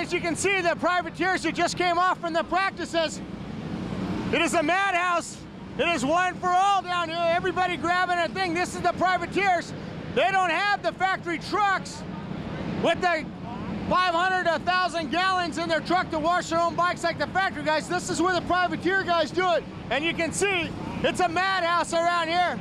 as you can see, the privateers who just came off from the practices, it is a madhouse. It is one for all down here. Everybody grabbing a thing. This is the privateers. They don't have the factory trucks with the 500 to 1,000 gallons in their truck to wash their own bikes like the factory guys. This is where the privateer guys do it. And you can see it's a madhouse around here.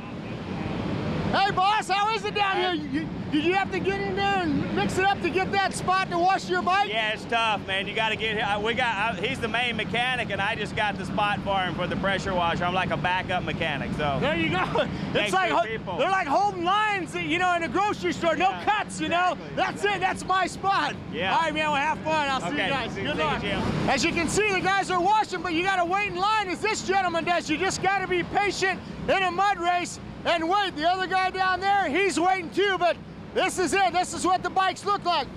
Hey boss, how is it down here? Did you have to get in there and mix it up to get that spot to wash your bike? Yeah, it's tough, man. You got to get here. He's the main mechanic, and I just got the spot for him for the pressure washer. I'm like a backup mechanic, so. There you go. It's like, they're like holding lines, you know, in a grocery store. No cuts, you know. That's it. That's my spot. Yeah. All right, man. Well, have fun. I'll see you guys. Good luck. Jim. As you can see, the guys are washing, but you got to wait in line as this gentleman does. You just got to be patient in a mud race and wait. The other guy down there, he's waiting too, but this is it. This is what the bikes look like.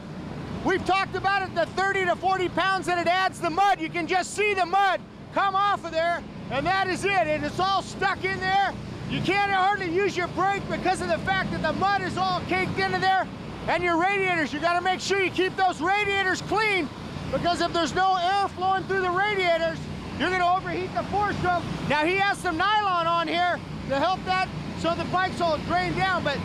We've talked about it, the 30 to 40 pounds that it adds the mud. You can just see the mud come off of there, and that is it. And it's all stuck in there. You can't hardly use your brake because of the fact that the mud is all caked into there. And your radiators, you got to make sure you keep those radiators clean, because if there's no air flowing through the radiators, you're going to overheat the four-stroke. Now, he has some nylon on here to help that so the bike's all drained down, but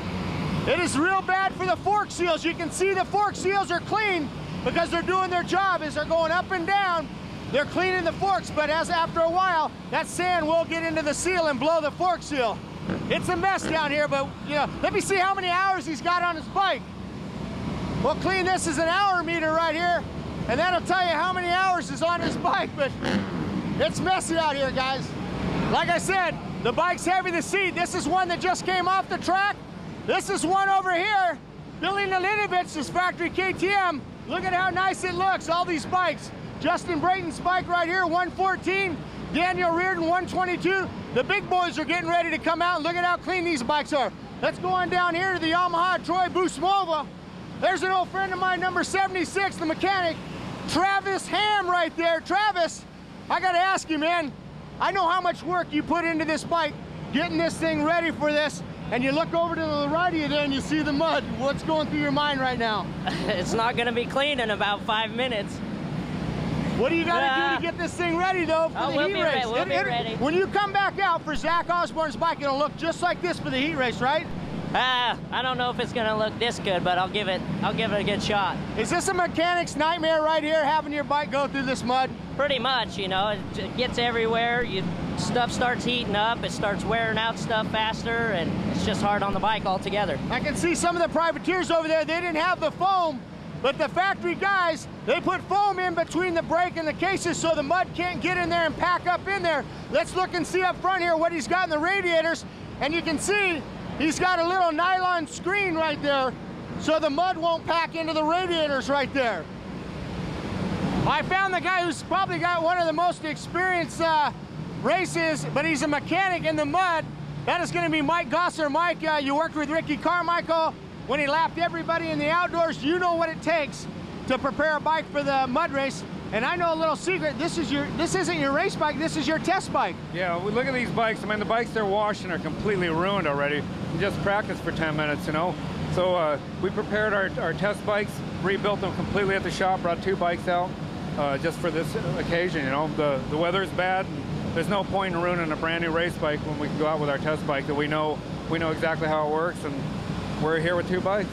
it is real bad for the fork seals. You can see the fork seals are clean because they're doing their job. As they're going up and down, they're cleaning the forks, but after a while, that sand will get into the seal and blow the fork seal. It's a mess down here, but you know, let me see how many hours he's got on his bike. We'll clean this as an hour meter right here, and that'll tell you how many hours is on his bike, but it's messy out here, guys. Like I said, the bike's heavy to seat. This is one that just came off the track. This is one over here, Billy Nalinovich's factory KTM. Look at how nice it looks, all these bikes. Justin Brayton's bike right here, 114. Daniel Reardon, 122. The big boys are getting ready to come out, and look at how clean these bikes are. Let's go on down here to the Yamaha Troy Busmova. There's an old friend of mine, number 76, the mechanic, Travis Ham right there. Travis, I gotta ask you, man, I know how much work you put into this bike, getting this thing ready for this, and you look over to the right of you there and you see the mud. What's going through your mind right now? It's not gonna be clean in about 5 minutes. What do you gotta do to get this thing ready though for the heat race? We'll be ready. When you come back out for Zach Osborne's bike, it'll look just like this for the heat race, right? I don't know if it's gonna look this good, but I'll give it a good shot. Is this a mechanic's nightmare right here, having your bike go through this mud? Pretty much, you know, it gets everywhere. Stuff starts heating up, it starts wearing out stuff faster, and it's just hard on the bike altogether. I can see some of the privateers over there, they didn't have the foam, but the factory guys, they put foam in between the brake and the cases so the mud can't get in there and pack up in there. Let's look and see up front here what he's got in the radiators, and you can see he's got a little nylon screen right there so the mud won't pack into the radiators right there. I found the guy who's probably got one of the most experienced races, but he's a mechanic in the mud. That is going to be Mike Gosser. Mike, you worked with Ricky Carmichael when he lapped everybody in the outdoors. You know what it takes to prepare a bike for the mud race. And I know a little secret. This isn't your race bike. This is your test bike. Yeah, we look at these bikes. I mean, the bikes they're washing are completely ruined already. We just practiced for 10 minutes, you know. So we prepared our test bikes, rebuilt them completely at the shop, brought 2 bikes out just for this occasion. You know, the weather's bad. There's no point in ruining a brand new race bike when we can go out with our test bike that we know exactly how it works, and we're here with 2 bikes.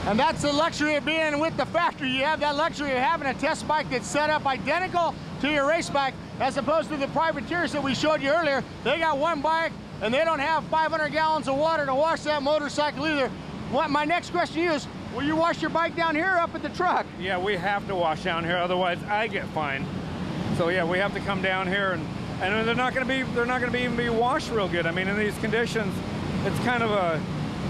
And that's the luxury of being with the factory. You have that luxury of having a test bike that's set up identical to your race bike, as opposed to the privateers that we showed you earlier. They got one bike, and they don't have 500 gallons of water to wash that motorcycle either. My next question to you is, will you wash your bike down here or up at the truck? Yeah, we have to wash down here, otherwise I get fined. So yeah, we have to come down here, and they're not going to even be washed real good. I mean, in these conditions, it's kind of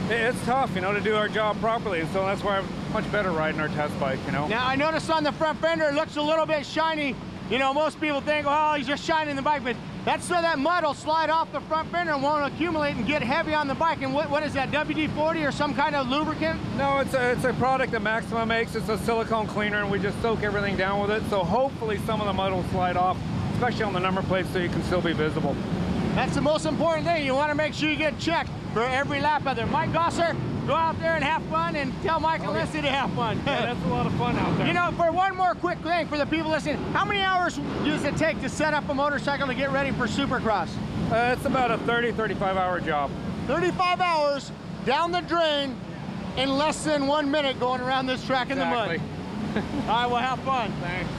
it's tough, you know, to do our job properly, and so that's why I'm much better riding our test bike, you know. Now, I noticed on the front fender, it looks a little bit shiny. You know, most people think, oh, he's just shining the bike, but that's so that mud will slide off the front fender and won't accumulate and get heavy on the bike. And what is that, WD-40 or some kind of lubricant? No, it's a product that Maxima makes. It's a silicone cleaner, and we just soak everything down with it, so hopefully some of the mud will slide off, especially on the number plates, so you can still be visible. That's the most important thing. You want to make sure you get checked for every lap of there. Mike Gosser, go out there and have fun, and tell Mike and Leslie to have fun. Yeah, that's a lot of fun out there. You know, for one more quick thing for the people listening, how many hours does it take to set up a motorcycle to get ready for Supercross? It's about a 30-35 hour job. 35 hours down the drain in less than 1 minute going around this track in the mud. All right, well, have fun. Thanks.